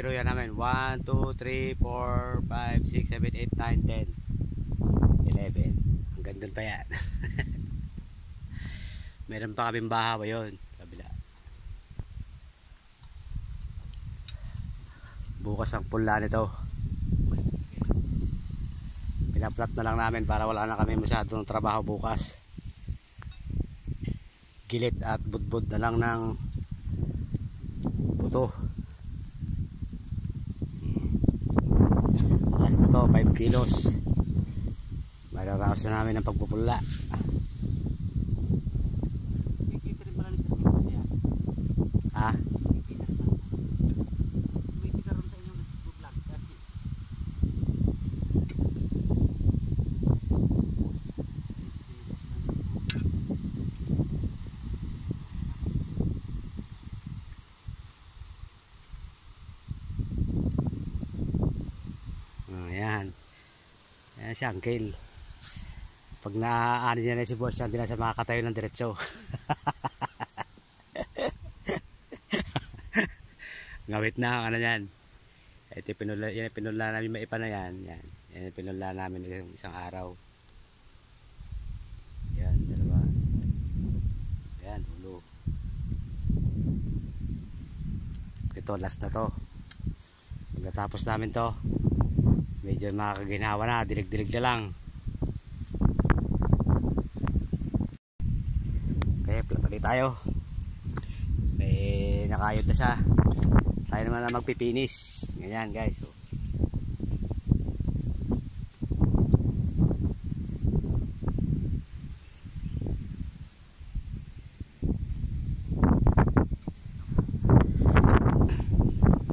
biruyan namin. 1, 2, 3, 4, 5, 6, 7, 8, 9, 10, 11. Hanggang doon pa yan. Meron pa kaming bahaw yun. Kabila. Bukas ang pula nito. Pinaplat na lang namin para wala na kami masyadong trabaho bukas. Gilit at budbud na lang ng buto. As na to, 5 kilos. Mararaos na namin ang pagpupula. Ha? Ayan. Ayan si Uncle. Pag naaano niya na si boss, hindi na siya makakatayo ng diretso. Ngawit na ano yan. Ito pinula namin maipa na yan. Yan pinula namin isang araw. Yan, dalawa. Yan, ulo. Ito, last na to. Pagkatapos namin to, medyo makakaginawa na, dilig-dilig na lang. Okay, plat ulit tayo. May nakayod na siya. Tayo naman na magpipinis. Ganyan guys. So,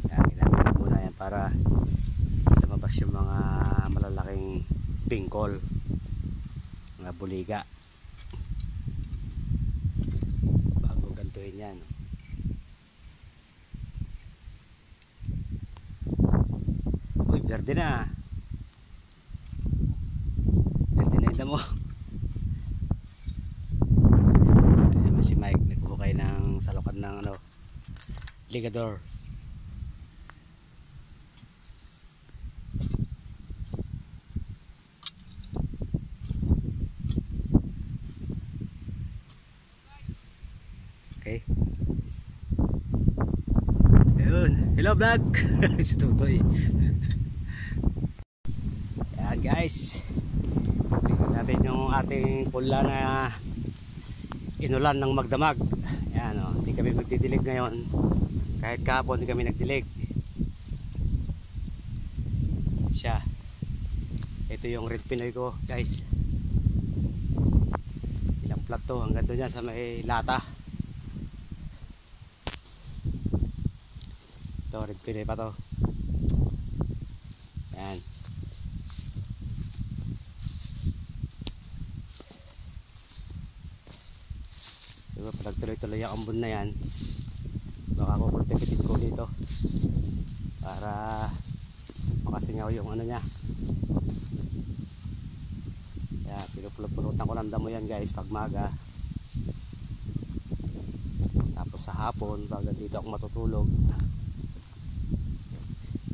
kailangan muna yan para lumabas yung mga malalaking bingkol, mga buliga, bago gantuhin yan. Uy, berde na. Berde na yung damo. Ayan si Mike, nagbukay ng salukan ng ano, ligador. Okay. Ayun, hello vlog. Si Tutoy. Ayan guys, tingnan natin yung ating pula na inulan ng magdamag. Ayan o, hindi kami magdidilig ngayon. Kahit kahapon hindi kami nagdilig. Siya. Ito yung red pinoy ko guys. Ilang plat to, hanggang doon yan sa may lata. Ito, red pinoy pa to. Ayan. Diba, pag tuloy-tuloy ang ambon na yan, baka kukultikitin ko dito para makasingaw yung ano nya. Kaya pinupulot-pulutan ko ng damo yan guys pag maga. Tapos sa hapon, baga dito ako matutulog.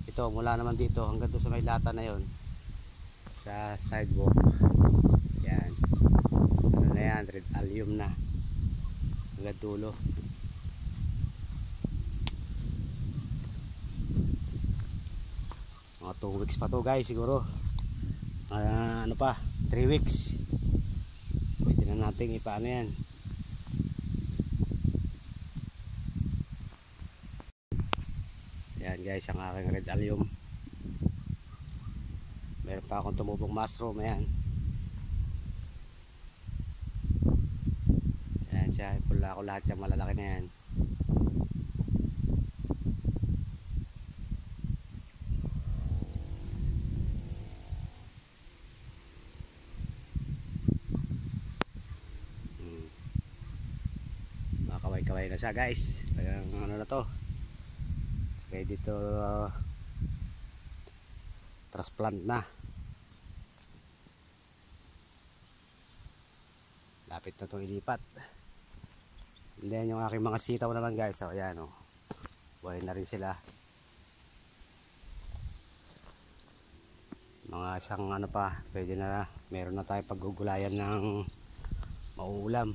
Ito, mula naman dito hanggang doon sa may lata na yon, sa sidewalk. Yan. Ano na yan, red allium na. Hanggang dulo. Mga 2 weeks pa to guys siguro. Ano pa, 3 weeks. Pwede na natin ipaano yan. Yan guys, ang aking red allium. Meron pa akong tumubong mushroom. Ayan. Ayan siya, pula ko lahat siya, malalaki na yan. Makaway-kaway na siya guys. Kaya ano na to, ready to transplant na. Lapit na itong ilipat. And then yung aking mga sitaw naman guys, so ayan o, buhay na rin sila. Mga isang ano pa, pwede na, meron na tayo paggugulayan ng mauulam.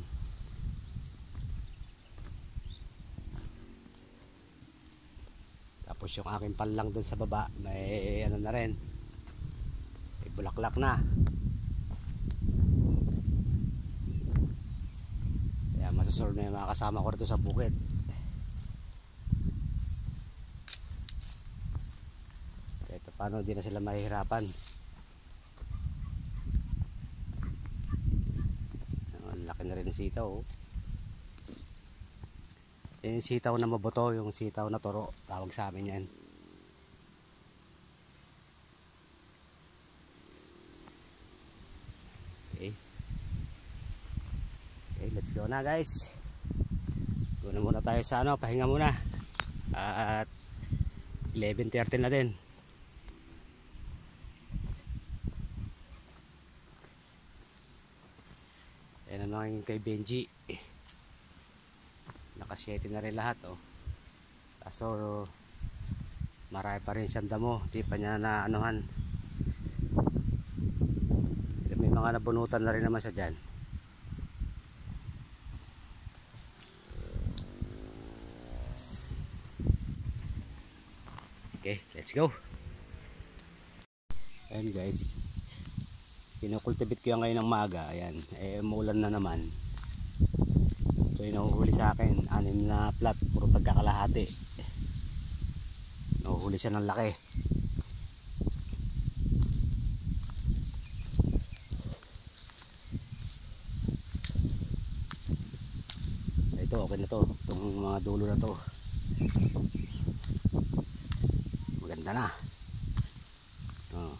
Tapos yung aking panlang dun sa baba, may ano na rin, may bulaklak na. Kaya masusunod na yung mga kasama ko rito sa bukid. Ito paano di na sila mahihirapan. Ang laki na rin ng sitaw, oh. Yung sitaw na mabuto, yung sitaw na toro, tawag sa amin yan. Okay, let's go na guys. Go na muna tayo sa ano, pahinga muna. At 11:30 na din. Ayan ang mga kay Benji. Naka-7 na rin lahat, oh. Kaso marami pa rin siyang damo, di pa niya na anuhan. May mga nabunutan na rin naman siya dyan. Okay, let's go. Ayan guys, kinukultivate ko yan ngayon ng maaga. Ayan, umulan na naman. Ito yung nahuhuli sa akin, 6 na plat, puro tagkakalahati. Nahuhuli siya ng laki. Ito okay na to, itong mga dulo na to maganda na. Oh.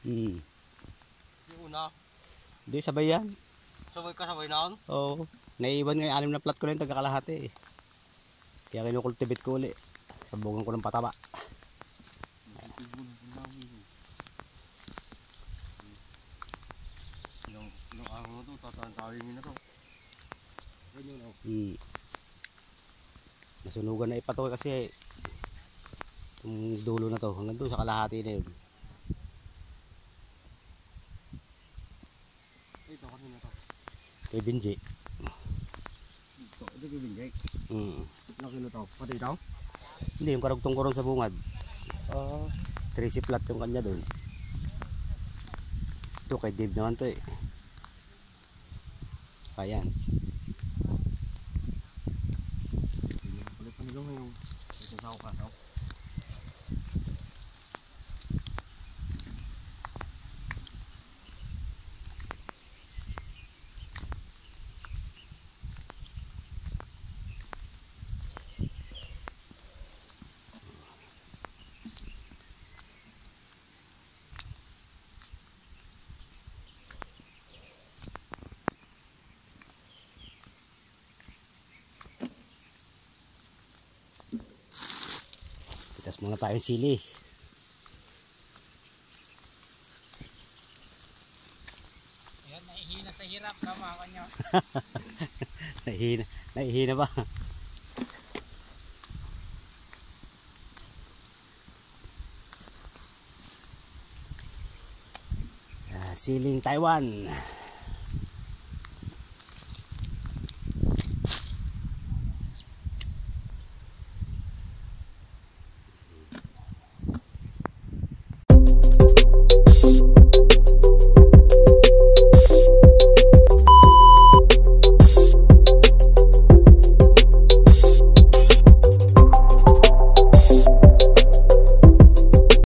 Hmm. Yung una, Hindi, sabay yan. sabay ka sabay na. Oo. Naiiwan nga yung 6 na plat ko na yung tagkakalahati, eh. Kaya kinukultivate ko uli. Sabugan ko ng pataba. Ilang araw na to, tatantawin na to. Ganyan, oh. Hmm. Nasunugan na ipa to kasi yung dulo na to hanggang doon sa kalahati na yun. Ito kasi na to. Kay Benji. Ito kay Binjay. Laki na to. Pati ito? Hindi, yung karugtong ko ron sa bungad. 3C plat yung kanya doon. Ito kay Dave naman to, eh. Ayan. Kulit pa nila ngayon. Ito sa ako kasaw. Pitas muna tayong sili. Ayan, naihina sa hirap kama ako nyo. Naihina ba? Siling Taiwan.